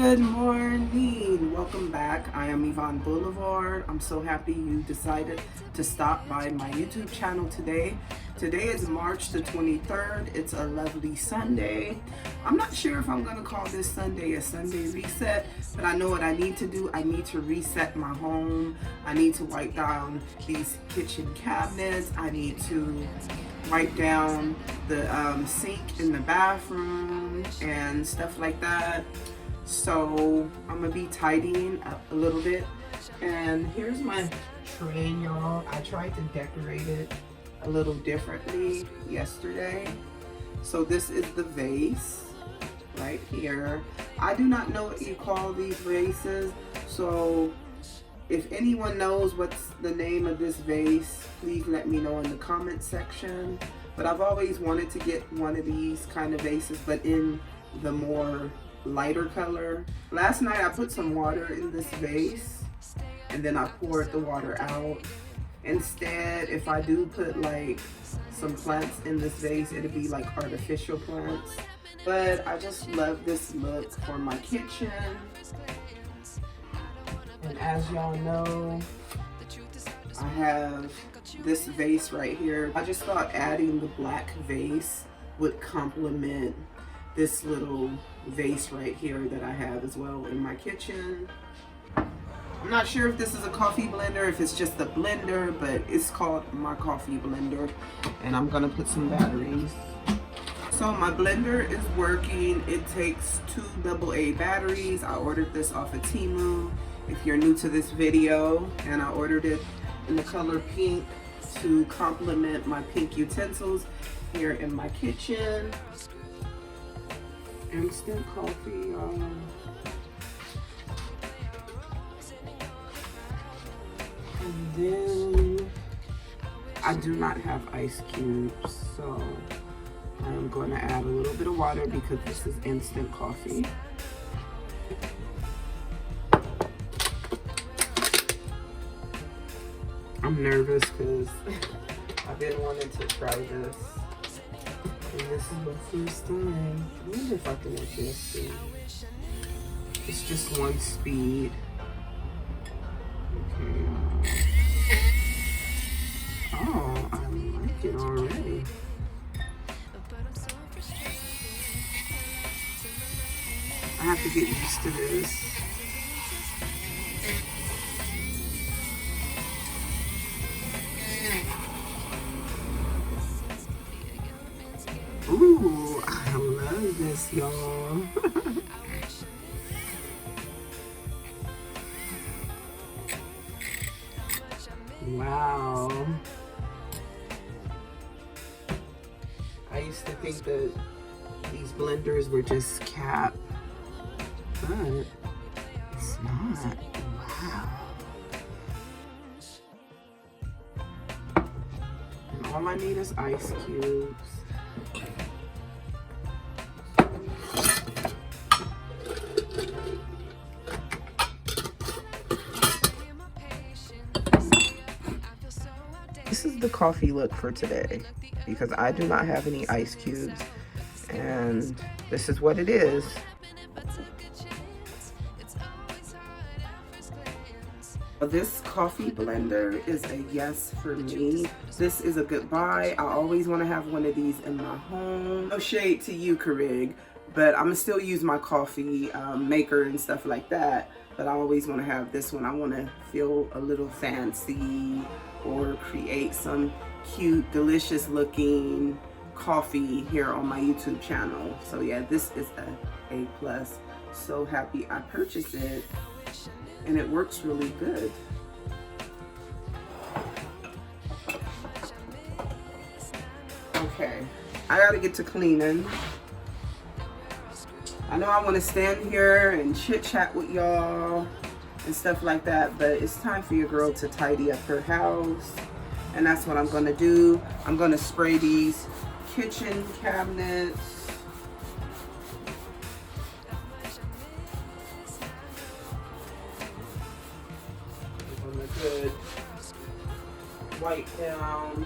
Good morning. Welcome back. I am Yvonne Boulevard. I'm so happy you decided to stop by my YouTube channel today. Today is March the 23rd. It's a lovely Sunday. I'm not sure if I'm going to call this Sunday a Sunday reset, but I know what I need to do. I need to reset my home. I need to wipe down these kitchen cabinets. I need to wipe down the sink in the bathroom and stuff like that. So I'm gonna be tidying up a little bit. And here's my tray, y'all. I tried to decorate it a little differently yesterday. So this is the vase right here. I do not know what you call these vases, so if anyone knows what's the name of this vase, please let me know in the comment section. But I've always wanted to get one of these kind of vases, but in the more lighter color. Last night I put some water in this vase and then I poured the water out. Instead, if I do put like some plants in this vase, it'll be like artificial plants. But I just love this look for my kitchen. And as y'all know, I have this vase right here. I just thought adding the black vase would complement this little vase right here that I have as well in my kitchen. I'm not sure if this is a coffee blender, if it's just a blender, but it's called my coffee blender. And I'm gonna put some batteries. So my blender is working. It takes 2 AA batteries. I ordered this off of Temu if you're new to this video, and I ordered it in the color pink to complement my pink utensils here in my kitchen. Instant coffee, and then I do not have ice cubes, so I'm going to add a little bit of water because this is instant coffee. I'm nervous because I've been wanting to try this. And this is my first time. I wonder if I can adjust it. It's just one speed. Okay. Oh, I like it already. I have to get used to this. Ooh, I love this, y'all. Wow. I used to think that these blenders were just cap, but it's not. Wow. And all I need is ice cubes. This is the coffee look for today because I do not have any ice cubes, and this is what it is. This coffee blender is a yes for me. This is a good buy. I always want to have one of these in my home. No shade to you, Keurig, but I'm gonna still use my coffee maker and stuff like that. But I always want to have this one. I want to feel a little fancy or create some cute, delicious looking coffee here on my YouTube channel. So yeah, this is a A+. So happy I purchased it, and it works really good. Okay, I gotta get to cleaning. I know I want to stand here and chit chat with y'all and stuff like that, but it's time for your girl to tidy up her house, and that's what I'm gonna do. I'm gonna spray these kitchen cabinets. I'm gonna good wipe down.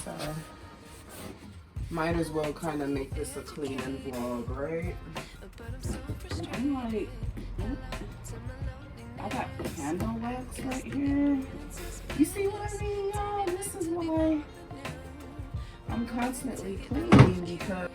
So might as well kind of make this a cleaning vlog, right? I'm like, I got candle wax right here. You see what I mean, y'all? This is why I'm constantly cleaning, because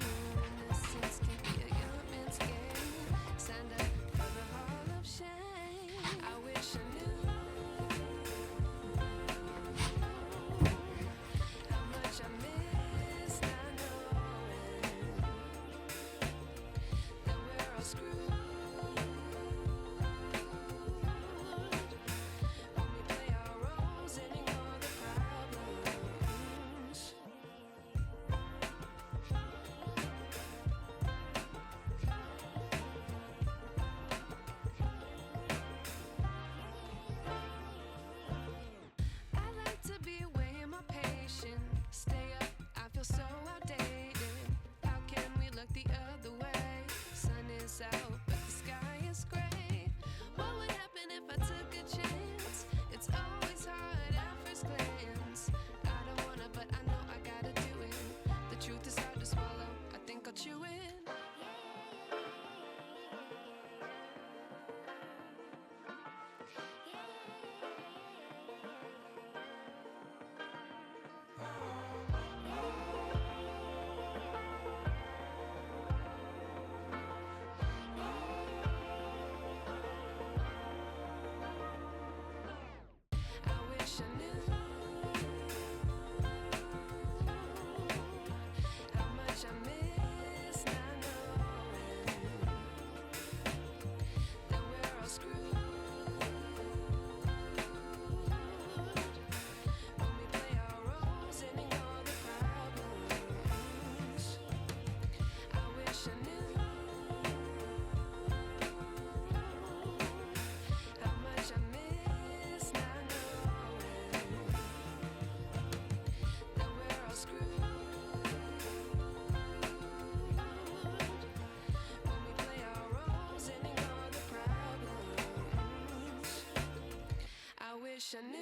wish I knew.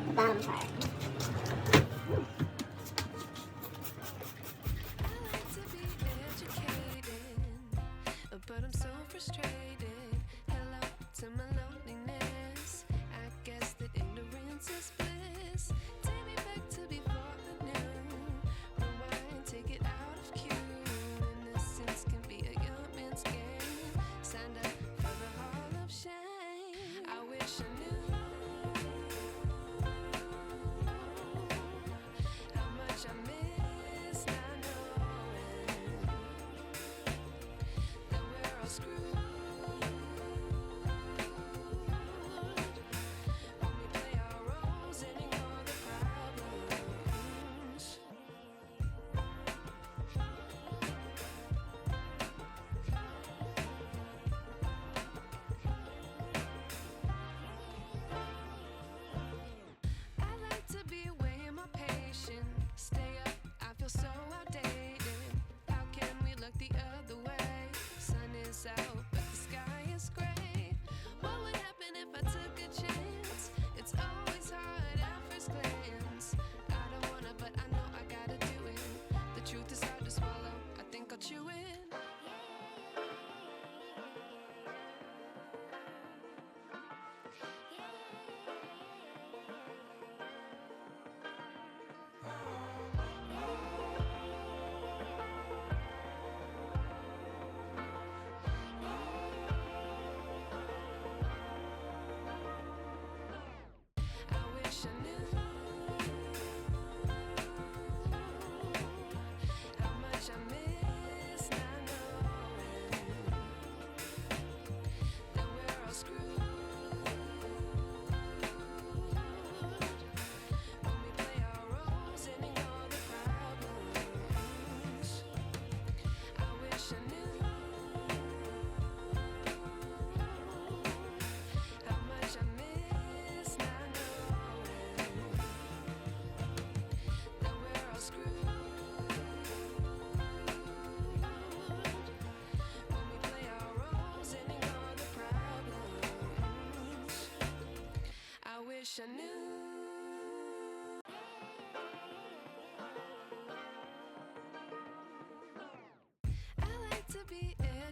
The bottom part. I like to be educated, but I'm so frustrated. Hello to my loneliness. I guess that ignorance is bliss. Take me back to before I knew. Rewind, take it out of cue. Innocence can be a young man's game. Signed up for the hall of shame. I wish I knew.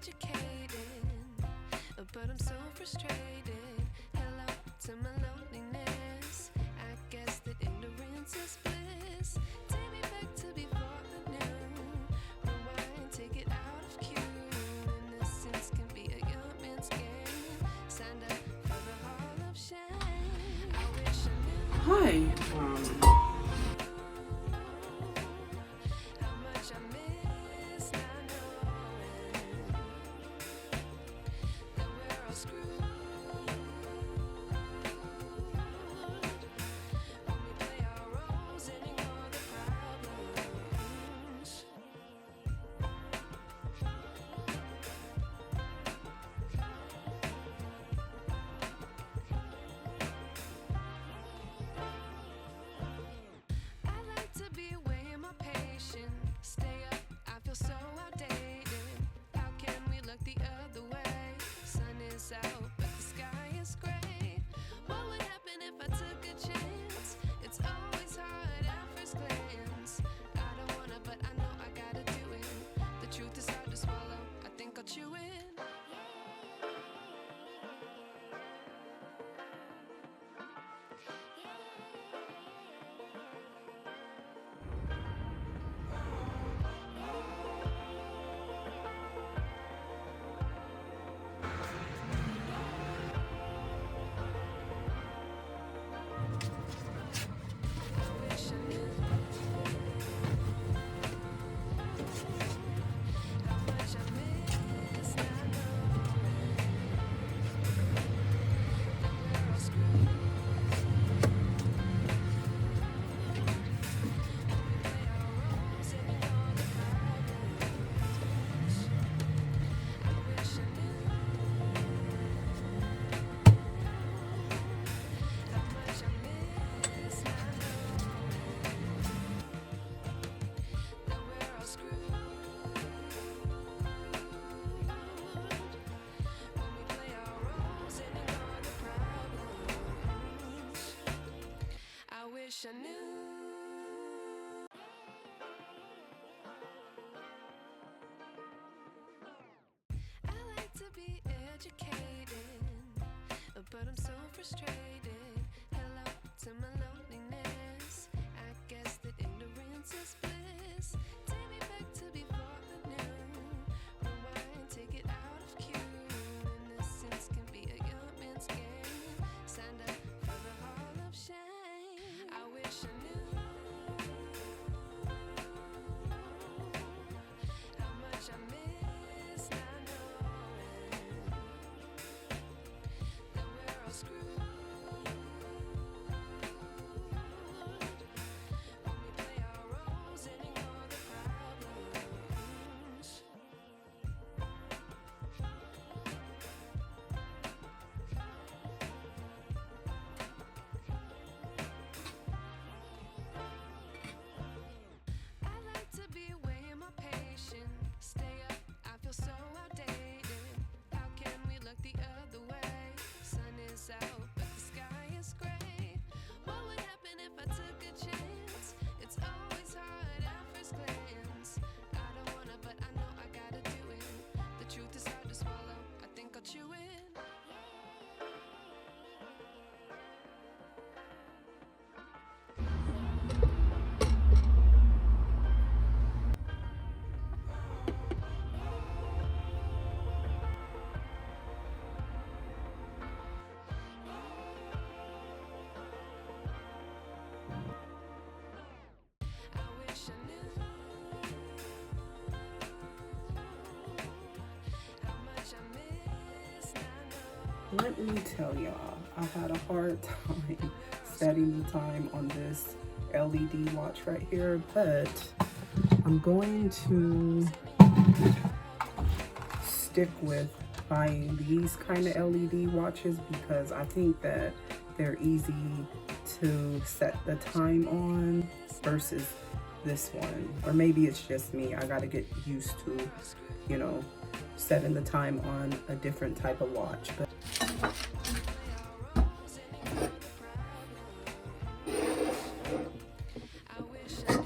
educated, but I'm so frustrated. Hello to my loneliness. I guess that ignorance is bliss. Take me back to before I knew. Rewind, take it out of cue. Innocence can be a young man's game. Signed up for the hall of shame. I wish I knew Hi. how much I miss not knowing that we're all screwed when we play our roles and ignore the problems. I like to be away in my patience. Stay up, I feel so outdated. How can we look the other way? Sun is out, but the sky is gray. What would happen if I took a chance? It's always hard at first glance. I don't wanna, but I know I gotta do it. The truth is hard to swallow. I think I'll chew it. I wish I knew how much I miss not knowing that we're all screwed when we play our roles and ignore the problems. I wish I knew how much I miss not knowing that we're all screwed when we play our roles and ignore the problems. I wish I knew. I like to be educated, but I'm so frustrated. Hello to my loneliness. I guess that ignorance is bliss. Take me back to before I knew. Rewind, take it out of cue. Innocence can be a young man's game. Signed up for the hall of shame. I wish I knew how much I miss not knowing that we're all screwed when we play our roles and ignore the problems. I like to be away in my patience. Stay up, I feel so outdated. How can we look the other way? Sun is out, but the sky is gray. What would happen if I took a chance? It's always hard at first glance. I don't wanna, but I know I gotta do it. The truth is hard to swallow. I think I'll chew it. I wish I knew how much I miss not knowing. Let me tell y'all, I've had a hard time setting the time on this LED watch right here, but I'm going to stick with buying these kind of LED watches because I think that they're easy to set the time on versus this one. Or maybe it's just me. I gotta get used to, you know, setting the time on a different type of watch. But I wish I knew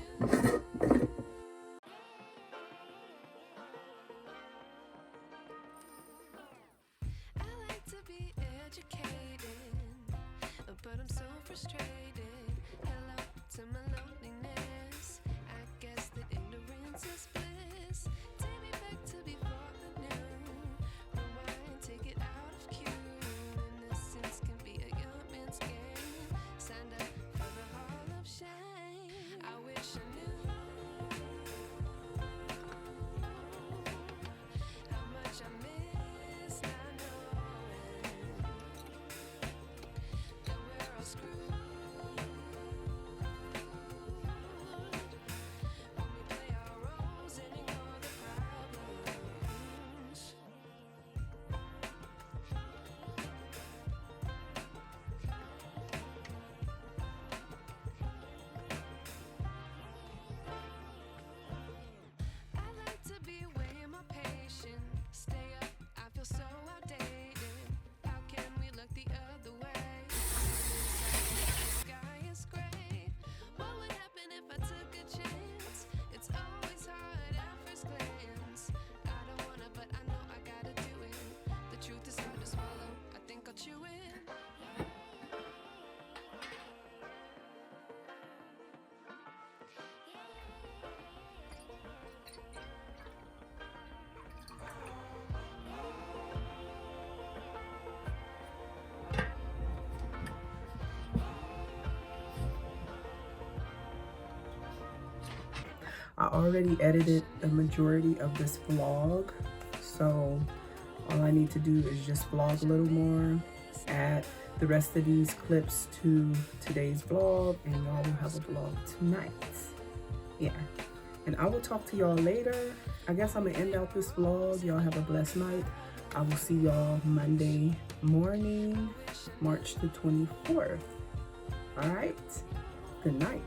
I already edited the majority of this vlog, so all I need to do is just vlog a little more, add the rest of these clips to today's vlog, and y'all will have a vlog tonight. Yeah, and I will talk to y'all later. I guess I'm gonna end out this vlog. Y'all have a blessed night. I will see y'all Monday morning, March the 24th. All right, good night.